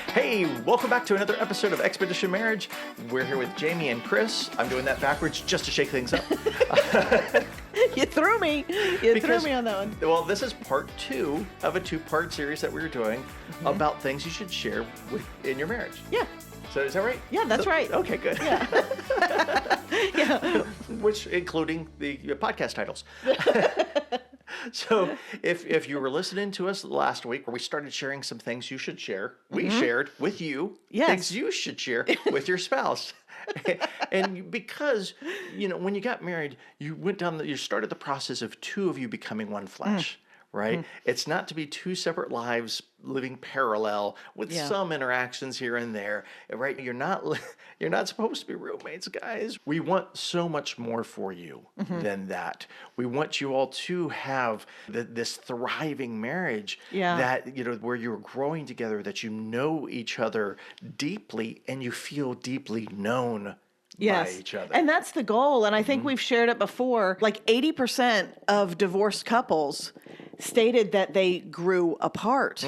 Hey, welcome back to another episode of Expedition Marriage. We're here with Jamie and Chris. I'm doing that backwards just to shake things up. You threw me. You threw me on that one. Well, this is part 2 of a 2-part series that we were doing about things you should share in your marriage. Yeah. So is that right? Yeah, that's right. Okay, good. Yeah. Yeah. Which including the podcast titles. So if you were listening to us last week where we started sharing some things you should share, we shared with you things you should share with your spouse. And because, when you got married, you started the process of 2 of you becoming one flesh. Right? It's not to be 2 separate lives living parallel with some interactions here and there, right? You're not supposed to be roommates, guys. We want so much more for you than that. We want you all to have this thriving marriage that, where you're growing together, that you know each other deeply and you feel deeply known by each other. And that's the goal. And I think we've shared it before. Like 80% of divorced couples stated that they grew apart.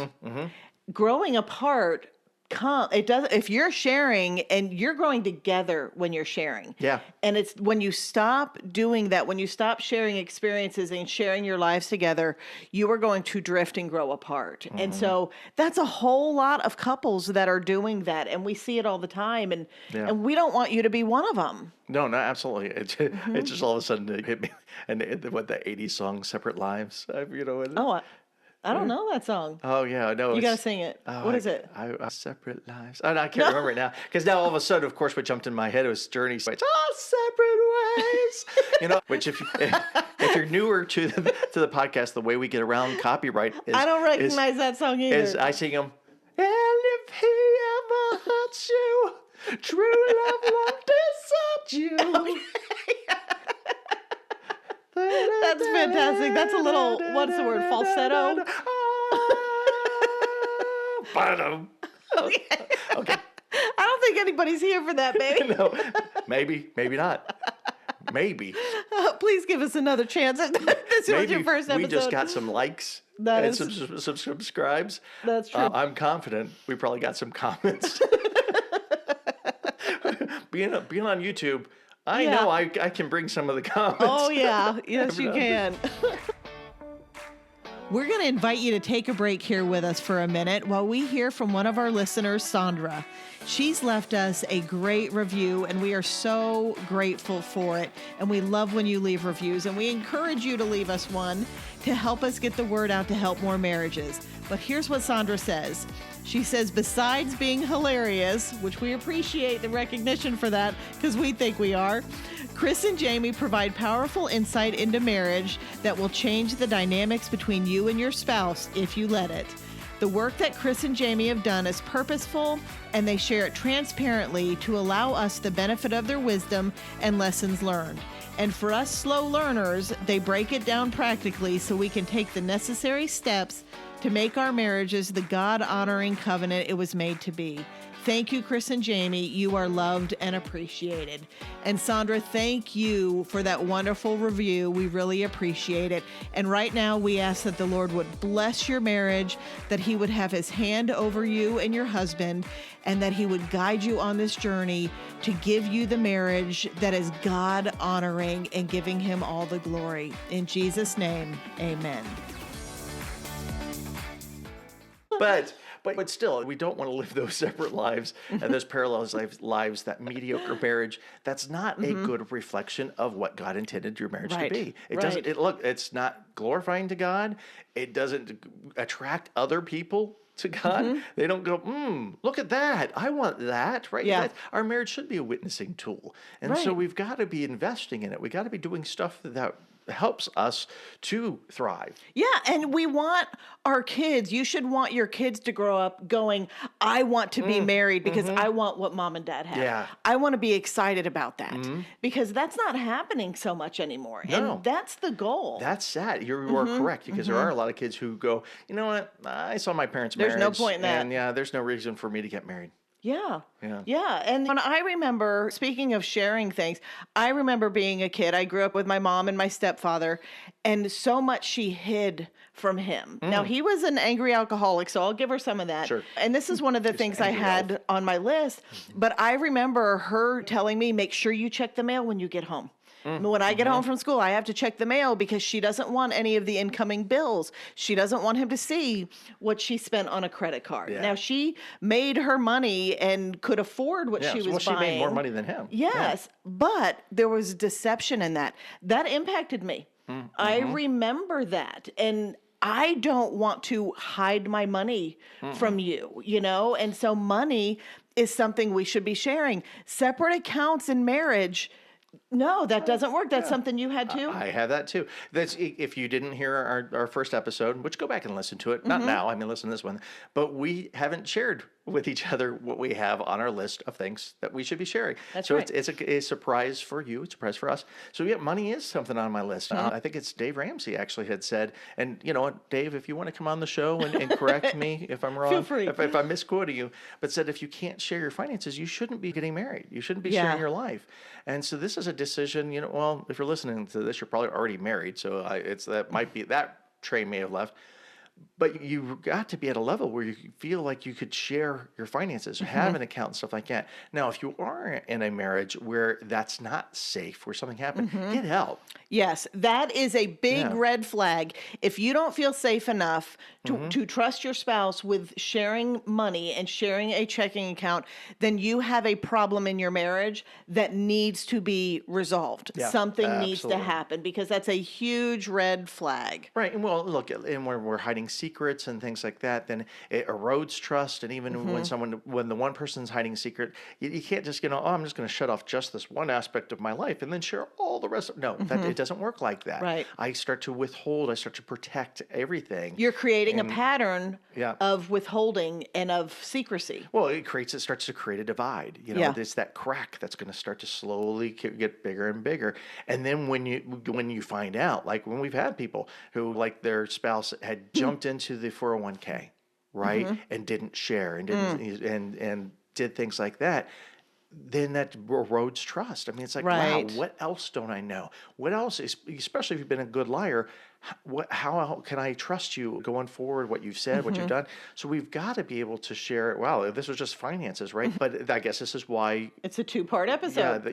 Growing apart, if you're sharing and you're growing together when you're sharing. Yeah. And it's when you stop doing that, when you stop sharing experiences and sharing your lives together, you are going to drift and grow apart. And so that's a whole lot of couples that are doing that. And we see it all the time. And we don't want you to be one of them. No, absolutely. It just all of a sudden it hit me. And the 80s song, Separate Lives, I don't know that song. Oh, yeah, no. You got to sing it. What is it? Separate Lives. I can't remember it now. Because now all of a sudden, of course, what jumped in my head was Journey. It's separate ways. Which if you're newer to the podcast, the way we get around copyright is... I don't recognize that song either. Is I sing them, and if he ever hurts you, true love won't desert you. That's fantastic. That's a little, what's the word, falsetto? Okay. I don't think anybody's here for that, baby. No, maybe not. Maybe. Please give us another chance. This was your first episode. We just got some likes some subscribes. That's true. I'm confident we probably got some comments. Being on YouTube, I know I can bring some of the comments. Oh, yeah. Yes, you can. We're going to invite you to take a break here with us for a minute while we hear from one of our listeners, Sandra. She's left us a great review, and we are so grateful for it. And we love when you leave reviews, and we encourage you to leave us one to help us get the word out to help more marriages. But here's what Sandra says. She says, besides being hilarious, which we appreciate the recognition for that because we think we are, Chris and Jamie provide powerful insight into marriage that will change the dynamics between you and your spouse if you let it. The work that Chris and Jamie have done is purposeful, and they share it transparently to allow us the benefit of their wisdom and lessons learned. And for us slow learners, they break it down practically so we can take the necessary steps to make our marriages the God-honoring covenant it was made to be. Thank you, Chris and Jamie. You are loved and appreciated. And Sandra, thank you for that wonderful review. We really appreciate it. And right now, we ask that the Lord would bless your marriage, that He would have His hand over you and your husband, and that He would guide you on this journey to give you the marriage that is God-honoring and giving Him all the glory. In Jesus' name, amen. But still, we don't want to live those separate lives and those parallel lives, that mediocre marriage. That's not a good reflection of what God intended your marriage to be. It's not glorifying to God. It doesn't attract other people to God. They don't go, look at that. I want that, right? Yeah. Our marriage should be a witnessing tool. And so we've got to be investing in it. We got to be doing stuff that helps us to thrive. Yeah, and we want our kids, you should want your kids to grow up going, I want to be married because I want what mom and dad have. Yeah. I want to be excited about that because that's not happening so much anymore. No. And that's the goal. That's sad. You are correct because there are a lot of kids who go, you know what, I saw my parents married. There's no point in that. And there's no reason for me to get married. Yeah. Yeah. Yeah. And when I remember, speaking of sharing things, I remember being a kid. I grew up with my mom and my stepfather, and so much she hid from him. Now, he was an angry alcoholic, so I'll give her some of that. Sure. And this is one of the Just things I angry elf. had on my list. But I remember her telling me, make sure you check the mail when you get home. When I get home from school, I have to check the mail because she doesn't want any of the incoming bills. She doesn't want him to see what she spent on a credit card. Yeah. Now, she made her money and could afford what Yeah. she was Well, she buying. made more money than him. Yes, but there was deception in that. That impacted me. I remember that. And I don't want to hide my money from you, you know? And so money is something we should be sharing. Separate accounts in marriage, no, that doesn't work. That's something you had too. I have that too. That's if you didn't hear our first episode, which go back and listen to it. Not now. I mean, listen to this one. But we haven't shared with each other what we have on our list of things that we should be sharing. That's so right. it's a surprise for you. It's a surprise for us. So yeah, money is something on my list. I think it's Dave Ramsey actually had said, and you know what, Dave, if you want to come on the show and correct me if I'm wrong, Feel free. if I'm misquoting you, but said if you can't share your finances, you shouldn't be getting married. You shouldn't be sharing your life. And so this is a decision, you know, well, if you're listening to this, you're probably already married. So it's that might be that train may have left. But you've got to be at a level where you feel like you could share your finances, have an account and stuff like that. Now, if you are in a marriage where that's not safe, where something happened, get help. Yes, that is a big red flag. If you don't feel safe enough to trust your spouse with sharing money and sharing a checking account, then you have a problem in your marriage that needs to be resolved. Yeah, Something needs to absolutely. happen because that's a huge red flag. Right. And well, look, and when we're hiding secrets and things like that, then it erodes trust. And even when the one person's hiding a secret, you can't just, oh, I'm just going to shut off just this one aspect of my life and then share all the rest of No, that it doesn't work like that. Right. I start to withhold, I start to protect everything. You're creating a pattern Yeah. of withholding and of secrecy. Well, it starts to create a divide. Yeah. It's that crack that's going to start to slowly get bigger and bigger. And then when you find out, like when we've had people who, like, their spouse had jumped into the 401k, right, and didn't share and didn't and did things like that, then that erodes trust. I mean, it's like, Right. wow, what else don't I know? What else, especially if you've been a good liar, how can I trust you going forward, what you've said, what you've done? So we've got to be able to share, wow, this was just finances, right? But I guess this is why, It's a 2-part episode.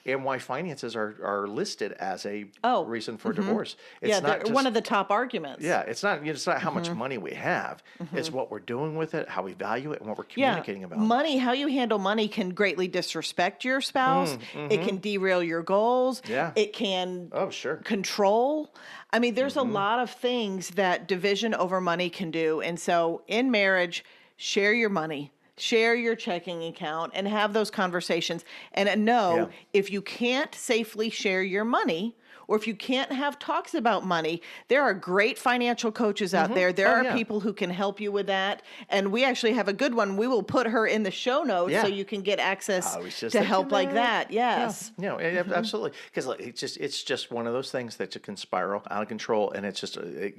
and why finances are listed as a reason for divorce. It's Yeah, not they're just, one of the top arguments. yeah, it's not how much money we have. It's what we're doing with it, how we value it, and what we're communicating about. Money, how you handle money can greatly disrespect your spouse. It can derail your goals. Yeah. It can Oh, sure. control. I mean, there's a lot of things that division over money can do. And so in marriage, share your money, share your checking account, and have those conversations. And know if you can't safely share your money, or if you can't have talks about money, there are great financial coaches out there. There are people who can help you with that. And we actually have a good one. We will put her in the show notes so you can get access to help like that. Yes. Yeah. No, absolutely. Because it's just one of those things that can spiral out of control, and it's just a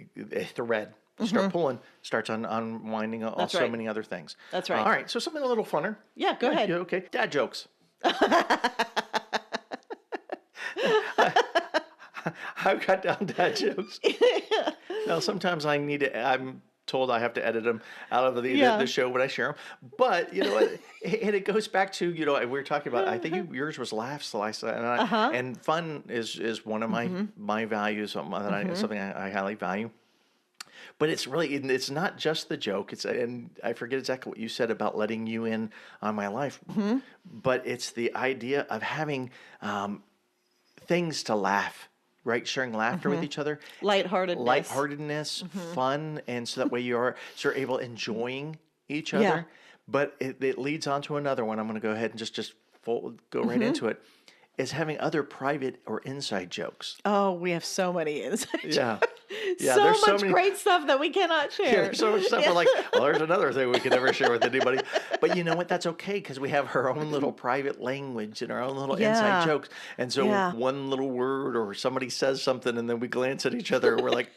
thread. Start pulling, starts unwinding on so many other things. That's right. All right, so something a little funner. Yeah, go ahead. Okay, dad jokes. I've got down dad jokes. Now, sometimes I'm told I have to edit them out of the show when I share them. But you know what? And it goes back to, we were talking about, I think yours was laughs, and fun is one of my values, something I highly value. But it's not just the joke. And I forget exactly what you said about letting you in on my life. But it's the idea of having things to laugh. Right, sharing laughter with each other, lightheartedness, fun, and so that way you're able enjoying each other. Yeah. But it leads on to another one. I'm going to go ahead and just go right into it. Is having other private or inside jokes. Oh, we have so many inside Yeah. so much great stuff that we cannot share. Yeah, there's so much stuff. We're like, well, there's another thing we could never share with anybody. But you know what? That's okay because we have our own little private language and our own little inside jokes. And so one little word or somebody says something and then we glance at each other and we're like,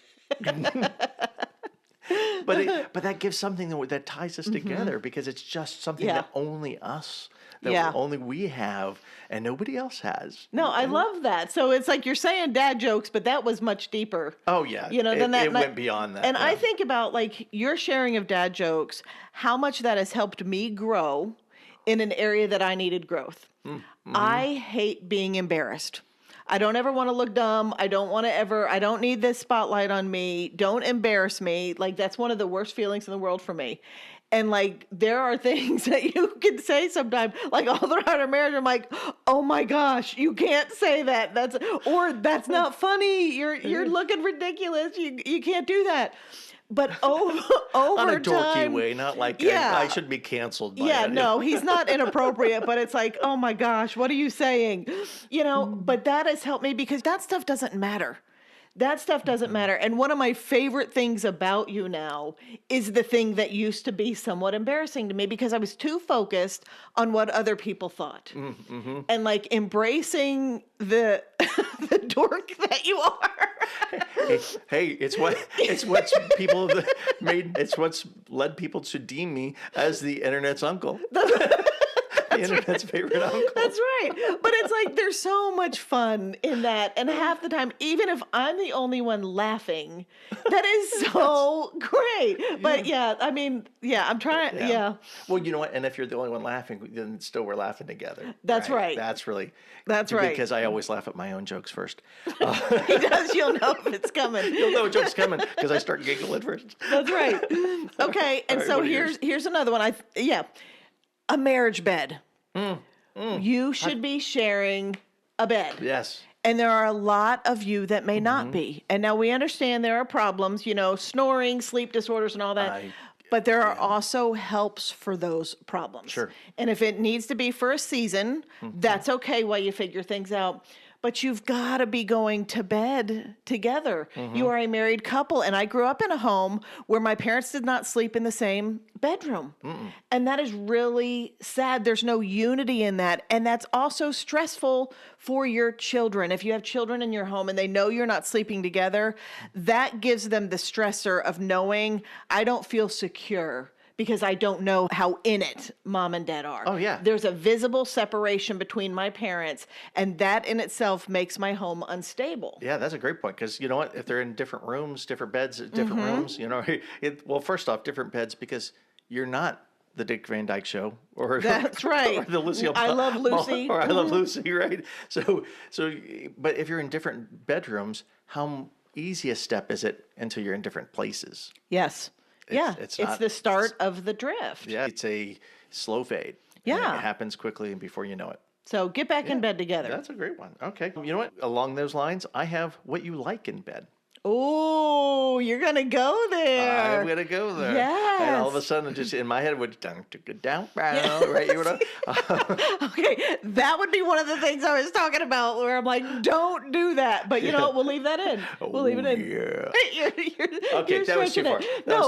but that gives something that ties us together, because it's just something that only us, that only we have, and nobody else has. No, I love that. So it's like you're saying dad jokes, but that was much deeper. Oh yeah, than that. It went beyond that. And I think about like your sharing of dad jokes, how much that has helped me grow in an area that I needed growth. I hate being embarrassed. I don't ever want to look dumb. I don't need this spotlight on me. Don't embarrass me. Like, that's one of the worst feelings in the world for me. And like, there are things that you can say sometimes, like all throughout our marriage, I'm like, oh my gosh, you can't say that. That's not funny. You're looking ridiculous. You can't do that. But over on a dorky time, way, not like I should be canceled by it. No, he's not inappropriate, but it's like, oh my gosh, what are you saying? But that has helped me, because that stuff doesn't matter. That stuff doesn't matter. And one of my favorite things about you now is the thing that used to be somewhat embarrassing to me, because I was too focused on what other people thought. And like embracing the dork that you are. Hey, it's what's led people to deem me as the internet's uncle. The internet's favorite uncle. That's right. But it's like, there's so much fun in that. And half the time, even if I'm the only one laughing, that is so great. But I'm trying to, Well, you know what? And if you're the only one laughing, then still we're laughing together. That's right. That's right. Because I always laugh at my own jokes first. He does. You'll know if it's coming. You'll know a joke's coming because I start giggling first. That's right. Okay. And right, so here's another one. A marriage bed. You should be sharing a bed. Yes. And there are a lot of you that may not be. And now we understand there are problems, snoring, sleep disorders, and all that. But there are also helps for those problems. Sure. And if it needs to be for a season, that's okay while you figure things out. But you've got to be going to bed together. You are a married couple. And I grew up in a home where my parents did not sleep in the same bedroom. And that is really sad. There's no unity in that. And that's also stressful for your children. If you have children in your home and they know you're not sleeping together, that gives them the stressor of knowing, I don't feel secure, because I don't know how in it mom and dad are. Oh, yeah. There's a visible separation between my parents, and that in itself makes my home unstable. Yeah, that's a great point, because you know what? If they're in different rooms, different beds, different rooms, well, first off, different beds, because you're not the Dick Van Dyke Show, or that's right, or the Lucy. I Love Lucy, or I Love Lucy, right? So, but if you're in different bedrooms, how easy a step is it until you're in different places? Yes. It's the start of the drift. Yeah, it's a slow fade. Yeah. It happens quickly and before you know it. So get back in bed together. That's a great one. Okay. You know what? Along those lines, I have what you like in bed. Oh, you're going to go there. I'm going to go there. Yes. And all of a sudden, just in my head, would down, right? You know? Okay, that would be one of the things I was talking about, where I'm like, don't do that. But you know what? We'll leave that in. We'll leave it in. Yeah. You're that was too far.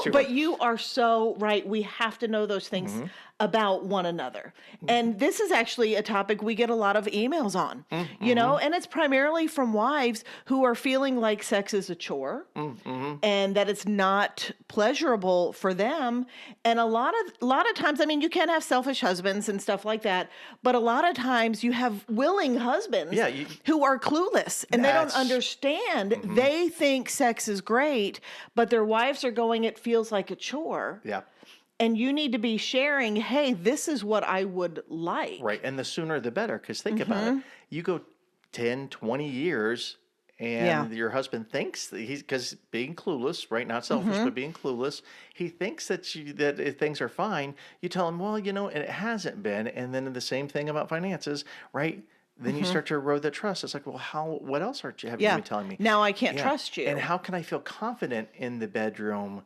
But you are so right. We have to know those things about one another. And this is actually a topic we get a lot of emails on, and it's primarily from wives who are feeling like sex is a chore and that it's not pleasurable for them. And a lot of times, I mean, you can have selfish husbands and stuff like that, but a lot of times you have willing husbands who are clueless and they don't understand. They think sex is great, but their wives are going, it feels like a chore. Yeah. And you need to be sharing, hey, this is what I would like. Right. And the sooner the better. Because think about it. You go 10, 20 years and your husband thinks that because being clueless, right? Not selfish, but being clueless, he thinks that if things are fine. You tell him, well, and it hasn't been. And then the same thing about finances, right? Then you start to erode that trust. It's like, well, what else have you been telling me? Now I can't trust you. And how can I feel confident in the bedroom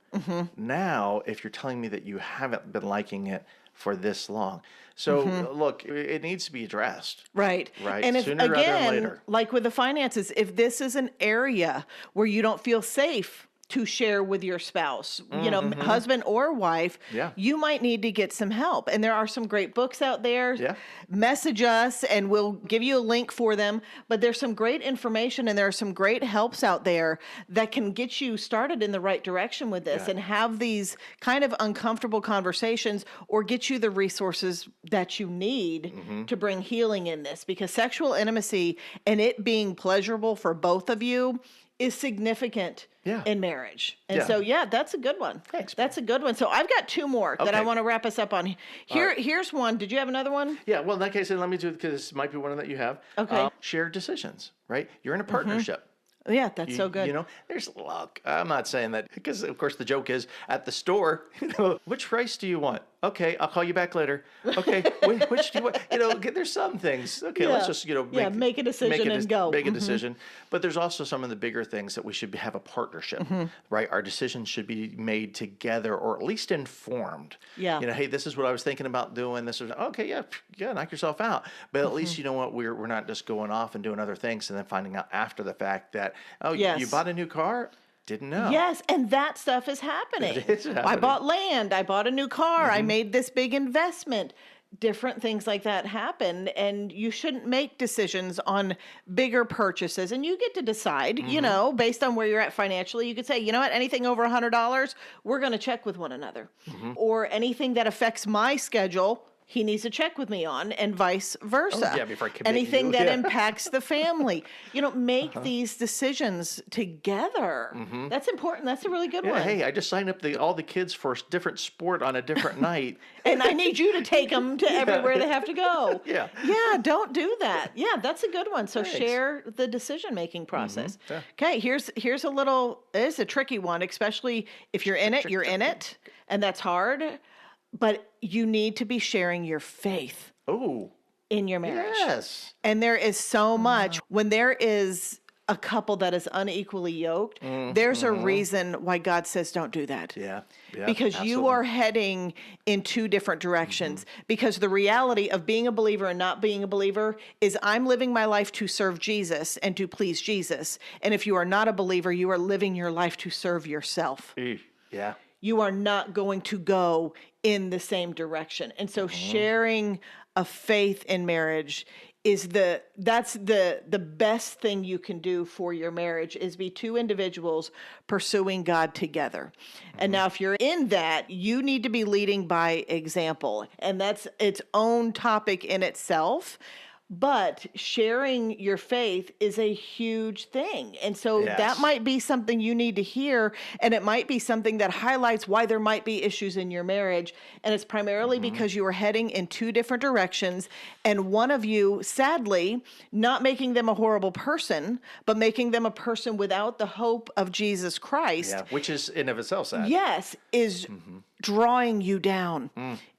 now if you're telling me that you haven't been liking it for this long? So look, it needs to be addressed. Right. And if, sooner rather than later. Like with the finances, if this is an area where you don't feel safe to share with your spouse, husband or wife, you might need to get some help. And there are some great books out there. Yeah. Message us and we'll give you a link for them. But there's some great information and there are some great helps out there that can get you started in the right direction with this and have these kind of uncomfortable conversations or get you the resources that you need to bring healing in this. Because sexual intimacy and it being pleasurable for both of you is significant in marriage. And so, that's a good one. Thanks. That's a good one. So I've got two more that I want to wrap us up on. Here's one. Did you have another one? Yeah. Well, in that case, then let me do it because this might be one that you have. Okay. Shared decisions, right? You're in a partnership. Yeah, that's so good. There's look. I'm not saying that because, of course, the joke is at the store. Which rice do you want? Okay, I'll call you back later. Okay, which do you want? There's some things. Okay, let's just make a decision and go. Make a decision. But there's also some of the bigger things that we should have a partnership, right? Our decisions should be made together or at least informed. Yeah. Hey, this is what I was thinking about doing. This is okay. Yeah, knock yourself out. But at least you know what we're not just going off and doing other things and then finding out after the fact that you bought a new car. Didn't know. Yes, and that stuff is happening. It is happening. I bought land. I bought a new car. I made this big investment. Different things like that happen, and you shouldn't make decisions on bigger purchases. And you get to decide, based on where you're at financially. You could say, you know what, anything over $100, we're going to check with one another. Or anything that affects my schedule, he needs to check with me on, and vice versa. Before I commit anything that impacts the family. Make these decisions together. That's important. That's a really good one. Hey, I just signed up all the kids for a different sport on a different night. And I need you to take them to everywhere they have to go. Yeah, don't do that. Yeah, that's a good one. So share the decision-making process. Okay, here's it's a tricky one, especially if you're in it, you're in it, and that's hard. But you need to be sharing your faith in your marriage. Yes. And there is so much. When there is a couple that is unequally yoked, there's a reason why God says don't do that. Yeah. Because absolutely. you are heading in two different directions. Because the reality of being a believer and not being a believer is I'm living my life to serve Jesus and to please Jesus. And if you are not a believer, you are living your life to serve yourself. Yeah. You are not going to go in the same direction. And so sharing a faith in marriage is that's the best thing you can do for your marriage, is be two individuals pursuing God together. And now if you're in that, you need to be leading by example. And that's its own topic in itself. But sharing your faith is a huge thing. And so that might be something you need to hear. And it might be something that highlights why there might be issues in your marriage. And it's primarily because you are heading in two different directions. And one of you, sadly, not making them a horrible person, but making them a person without the hope of Jesus Christ. Yeah, which is in of itself sad. Yes, is drawing you down,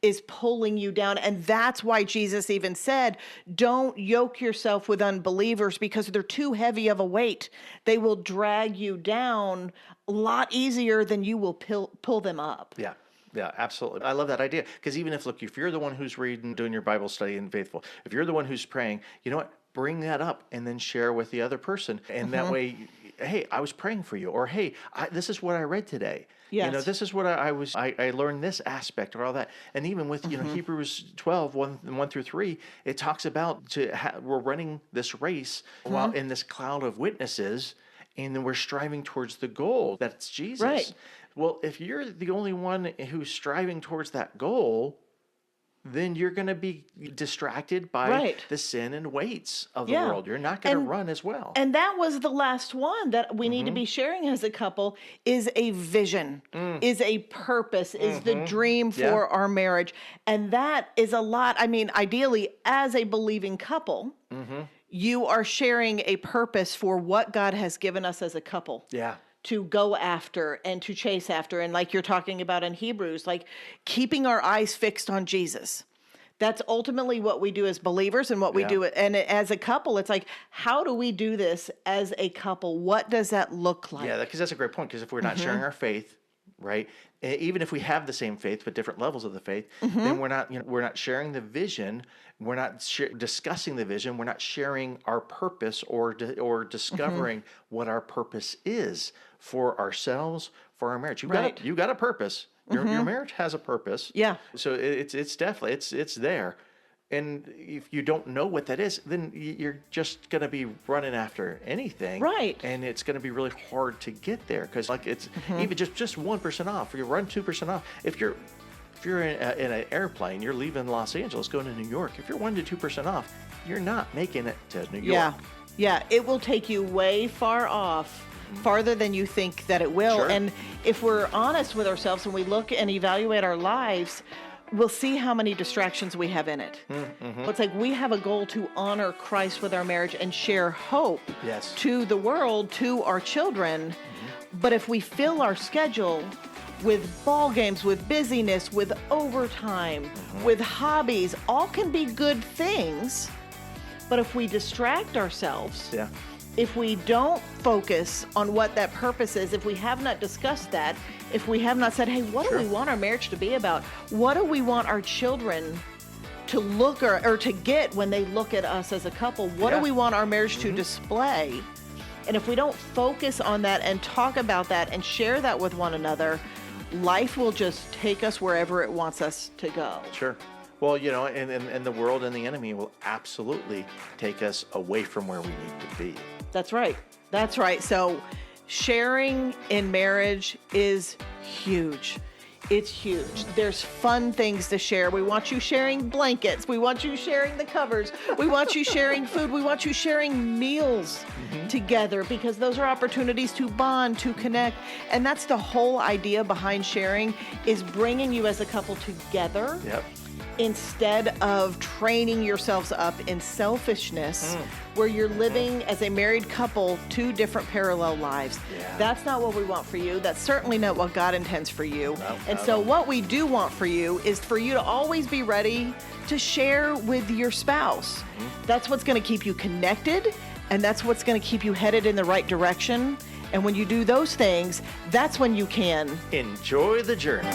is pulling you down. And that's why Jesus even said, don't yoke yourself with unbelievers because they're too heavy of a weight. They will drag you down a lot easier than you will pull them up. Yeah, absolutely. I love that idea. Because even if you're the one who's reading, doing your Bible study and faithful, if you're the one who's praying, you know what? Bring that up and then share with the other person. And that way, hey, I was praying for you. Or, hey, this is what I read today. Yes. This is what I learned this aspect or all that. And even with, Hebrews 12, 1 through 3, it talks about we're running this race while in this cloud of witnesses, and then we're striving towards the goal. That's Jesus. Right. Well, if you're the only one who's striving towards that goal, then you're going to be distracted by the sin and weights of the world. You're not going to run as well. And that was the last one that we need to be sharing as a couple, is a vision, is a purpose, is the dream for our marriage. And that is a lot. I mean, ideally, as a believing couple, you are sharing a purpose for what God has given us as a couple. Yeah. To go after and to chase after. And like you're talking about in Hebrews, like keeping our eyes fixed on Jesus. That's ultimately what we do as believers and what we do. And as a couple, it's like, how do we do this as a couple? What does that look like? Yeah, because that's a great point. Because if we're not sharing our faith, right? Even if we have the same faith but different levels of the faith, then we're not sharing the vision. We're not discussing the vision. We're not sharing our purpose or discovering what our purpose is for ourselves, for our marriage. You got a purpose. Your marriage has a purpose. Yeah. So it's definitely it's there. And if you don't know what that is, then you're just going to be running after anything. Right. And it's going to be really hard to get there because like it's even just 1% off. You run 2% off. If you're in an airplane, you're leaving Los Angeles, going to New York. If you're 1 to 2% off, you're not making it to New York. Yeah. It will take you way far off, farther than you think that it will. Sure. And if we're honest with ourselves and we look and evaluate our lives, we'll see how many distractions we have in it. It's like we have a goal to honor Christ with our marriage and share hope to the world, to our children. But if we fill our schedule with ball games, with busyness, with overtime, with hobbies, all can be good things. But if we distract ourselves, if we don't focus on what that purpose is, if we have not discussed that, if we have not said, hey, what do we want our marriage to be about? What do we want our children to look or to get when they look at us as a couple? What do we want our marriage to display? And if we don't focus on that and talk about that and share that with one another, life will just take us wherever it wants us to go. Sure. Well, and the world and the enemy will absolutely take us away from where we need to be. That's right. So sharing in marriage is huge. It's huge. There's fun things to share. We want you sharing blankets. We want you sharing the covers. We want you sharing food. We want you sharing meals together because those are opportunities to bond, to connect. And that's the whole idea behind sharing is bringing you as a couple together. Instead of training yourselves up in selfishness, where you're living as a married couple 2 different parallel lives. That's not what we want for you. That's certainly not what God intends for you. So what we do want for you is for you to always be ready to share with your spouse. That's what's going to keep you connected, and that's what's going to keep you headed in the right direction. And when you do those things, that's when you can enjoy the journey.